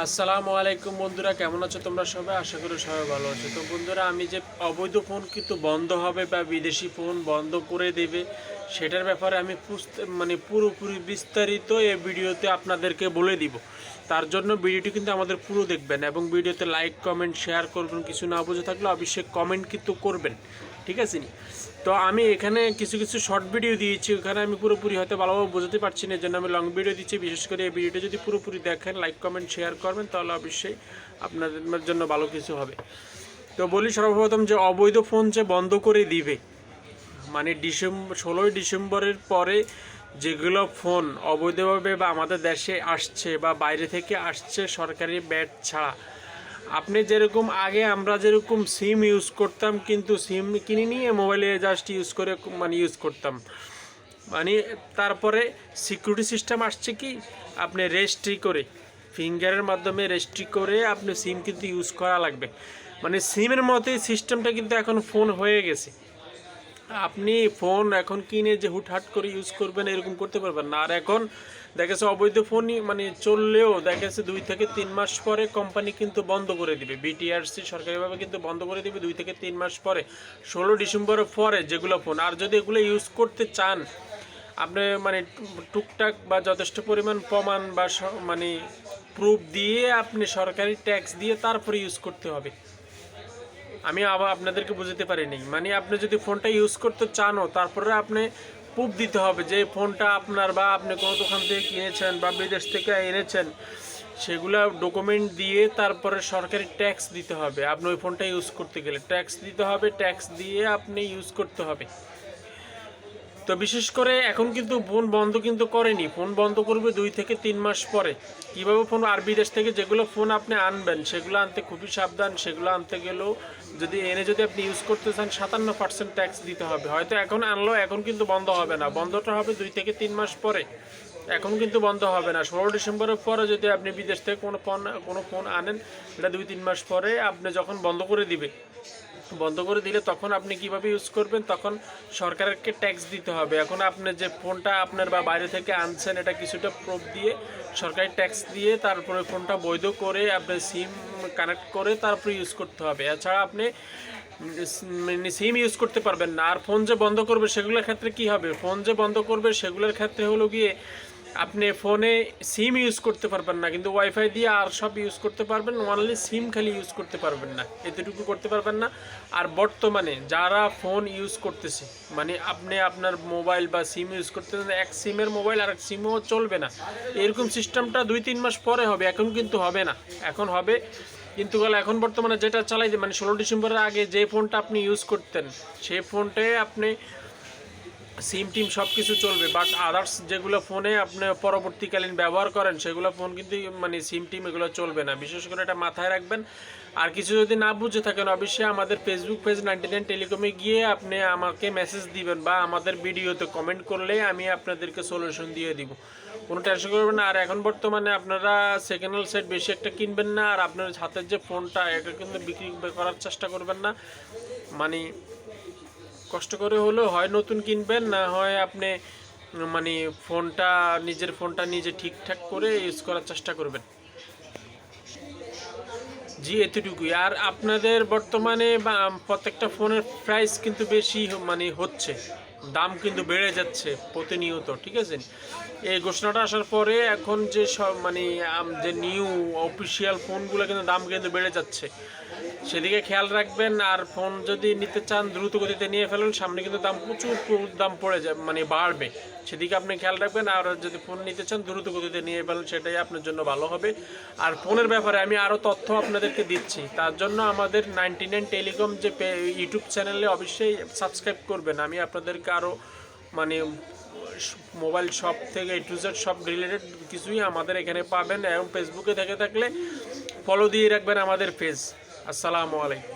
আসসালামু আলাইকুম বন্ধুরা, কেমন আছো তোমরা সবাই? আশা করি সবাই ভালো আছো। তো বন্ধুরা, আমি যে অবৈধ ফোন কিন্তু বন্ধ হবে বা বিদেশি ফোন বন্ধ করে দেবে সেটার ব্যাপারে আমি পুরোপুরি বিস্তারিত এই ভিডিওতে আপনাদেরকে বলে দিব। তার জন্য ভিডিওটি কিন্তু আমাদের পুরো দেখবেন এবং ভিডিওতে লাইক কমেন্ট শেয়ার করবেন। কিছু না বুঝে থাকলে অবশ্যই কমেন্ট কিন্তু করবেন, ঠিক আছে নি? তো আমি এখানে কিছু কিছু শর্ট ভিডিও দিয়েছি, ওখানে আমি পুরোপুরি হয়তো ভালোভাবে বোঝাতে পারছি না, এই জন্য আমি লং ভিডিও দিচ্ছি। বিশেষ করে এই ভিডিওটা যদি পুরোপুরি দেখেন, লাইক কমেন্ট শেয়ার করবেন, তাহলে অবশ্যই আপনাদের জন্য ভালো কিছু হবে। তো বলি সর্বপ্রথম যে অবৈধ ফোন যে বন্ধ করে দিবে, মানে 16ই ডিসেম্বরের পরে যেগুলো ফোন অবৈধভাবে বা আমাদের দেশে আসছে বা বাইরে থেকে আসছে সরকারি ব্যাট ছাড়া, আপনি যেরকম আগে আমরা যেরকম সিম ইউজ করতাম, কিন্তু সিম কিনে নিয়ে মোবাইলে জাস্ট ইউজ করে ইউজ করতাম, মানে তারপরে সিকিউরিটি সিস্টেম আসছে কি, আপনি রেজিস্ট্রি করে ফিঙ্গারের মাধ্যমে রেজিস্ট্রি করে আপনি সিম কিন্তু ইউজ করা লাগবে। মানে সিমের মতোই সিস্টেমটা কিন্তু এখন ফোন হয়ে গেছে। আপনি ফোন এখন কিনে যে হুটহাট করে ইউজ করবেন এরকম করতে পারবেন না। আর এখন দেখেছে অবৈধ ফোনই চললেও দেখেছে 2 থেকে 3 মাস পরে কোম্পানি কিন্তু বন্ধ করে দিবে। বিটিআরসি সরকারিভাবে কিন্তু বন্ধ করে দিবে 2 থেকে 3 মাস পরে, 16 ডিসেম্বরের পরে যেগুলো ফোন। আর যদি এগুলো ইউজ করতে চান আপনি টুকটাক বা যথেষ্ট পরিমাণ প্রমাণ বা প্রুফ দিয়ে আপনি সরকারি ট্যাক্স দিয়ে তারপরে ইউজ করতে হবে। আমি আবার আপনাদেরকে বুঝতে পারিনি, আপনি যদি ফোনটা ইউজ করতে চানও তারপরে আপনি প্রুফ দিতে হবে যে ফোনটা আপনার, বা আপনি কোনো দোকান থেকে কিনেছেন বা বিদেশ থেকে এনেছেন, সেগুলো ডকুমেন্ট দিয়ে তারপরে সরকারি ট্যাক্স দিতে হবে। আপনি ওই ফোনটা ইউজ করতে গেলে ট্যাক্স দিতে হবে, ট্যাক্স দিয়ে আপনি ইউজ করতে হবে। তো বিশেষ করে এখন কিন্তু ফোন বন্ধ কিন্তু করেনি, ফোন বন্ধ করবে 2 থেকে 3 মাস পরে। কীভাবে ফোন, আর বিদেশ থেকে যেগুলো ফোন আপনি আনবেন সেগুলো আনতে খুবই সাবধান। সেগুলো আনতে গেলেও যদি আপনি ইউজ করতে চান 57% ট্যাক্স দিতে হবে। হয়তো এখন আনলো, এখন কিন্তু বন্ধ হবে না, বন্ধটা হবে 2 থেকে 3 মাস পরে। এখন কিন্তু বন্ধ হবে না। 16 ডিসেম্বরের পরে যদি আপনি বিদেশ থেকে কোনো ফোন আনেন, এটা 2-3 মাস পরে আপনি যখন বন্ধ করে দিলে তখন আপনি কিভাবে ইউজ করবেন, তখন সরকারকে ট্যাক্স দিতে হবে। এখন আপনি যে ফোনটা আপনার বা বাইরে থেকে আনছেন, এটা কিছুটা প্রুফ দিয়ে সরকারি ট্যাক্স দিয়ে তারপরে ফোনটা বৈধ করে আপনি সিম কানেক্ট করে তারপরে ইউজ করতে হবে। এছাড়া আপনি সিম ইউজ করতে পারবেন না। আর ফোন যে বন্ধ করবে সেগুলোর ক্ষেত্রে কি হবে, ফোন যে বন্ধ করবে সেগুলোর ক্ষেত্রে হলো গিয়ে আপনি ফোনে সিম ইউজ করতে পারবেন না, কিন্তু ওয়াইফাই দিয়ে আর সব ইউজ করতে পারবেন, অনলি সিম খালি ইউজ করতে পারবেন না, এতটুকু করতে পারবেন না। আর বর্তমানে যারা ফোন ইউজ করতেছে, আপনি আপনার মোবাইল বা সিম ইউজ করতেছেন, এক সিমের মোবাইল আর এক সিমও চলবে না, এরকম সিস্টেমটা 2-3 মাস পরে হবে, এখন কিন্তু হবে না। এখন হবে কিন্তু এখন বর্তমানে যেটা চালাই, 16 ডিসেম্বরের আগে যে ফোনটা আপনি ইউজ করতেন সেই ফোনটাই আপনি সিম টিম সব কিছু চলবে, বাট আদার্স যেগুলো ফোনে আপনি পরবর্তীকালীন ব্যবহার করেন সেগুলো ফোন কিন্তু সিম টিম এগুলো চলবে না। বিশেষ করে এটা মাথায় রাখবেন। আর কিছু যদি না বুঝে থাকেন অবশ্যই আমাদের ফেসবুক পেজ 99 টেলিকমে গিয়ে আপনি আমাকে মেসেজ দিবেন বা আমাদের ভিডিওতে কমেন্ট করলে আমি আপনাদেরকে সলিউশন দিয়ে দিব, কোনো টেনশন করবেন না। আর এখন বর্তমানে আপনারা সেকেন্ড হ্যান্ড সেট বেশি একটা কিনবেন না, আর আপনার হাতের যে ফোনটা এটা কিন্তু বিক্রি করার চেষ্টা করবেন না। কষ্ট করে হলেও হয় নতুন কিনবেন, না হয় আপনি নিজের ফোনটা নিজে ঠিকঠাক করে ইউজ করার চেষ্টা করবেন। জি, এতটুকুই। আর আপনাদের বর্তমানে বা প্রত্যেকটা ফোনের প্রাইস কিন্তু বেশি হচ্ছে, দাম কিন্তু বেড়ে যাচ্ছে প্রতিনিয়ত, ঠিক আছে? এই ঘোষণাটা আসার পরে এখন যে সব যে নিউ অফিসিয়াল ফোনগুলো কিন্তু দাম কিন্তু বেড়ে যাচ্ছে, সেদিকে খেয়াল রাখবেন। আর ফোন যদি নিতে চান দ্রুত গতিতে নিয়ে ফেলুন, সামনে কিন্তু দাম প্রচুর দাম পড়ে যায়, বাড়বে, সেদিকে আপনি খেয়াল রাখবেন। আর যদি ফোন নিতে চান দ্রুত গতিতে নিয়ে ফেলুন, সেটাই আপনার জন্য ভালো হবে। আর ফোনের ব্যাপারে আমি আরও তথ্য আপনাদেরকে দিচ্ছি, তার জন্য আমাদের 99 টেলিকম যে ইউটিউব চ্যানেলে অবশ্যই সাবস্ক্রাইব করবেন। আমি আপনাদেরকে আরও মোবাইল শপ থেকে A to Z সব রিলেটেড কিছুই আমাদের এখানে পাবেন। এবং ফেসবুকে থেকে থাকলে ফলো দিয়ে রাখবেন আমাদের পেজ। আসসালামু আলাইকুম।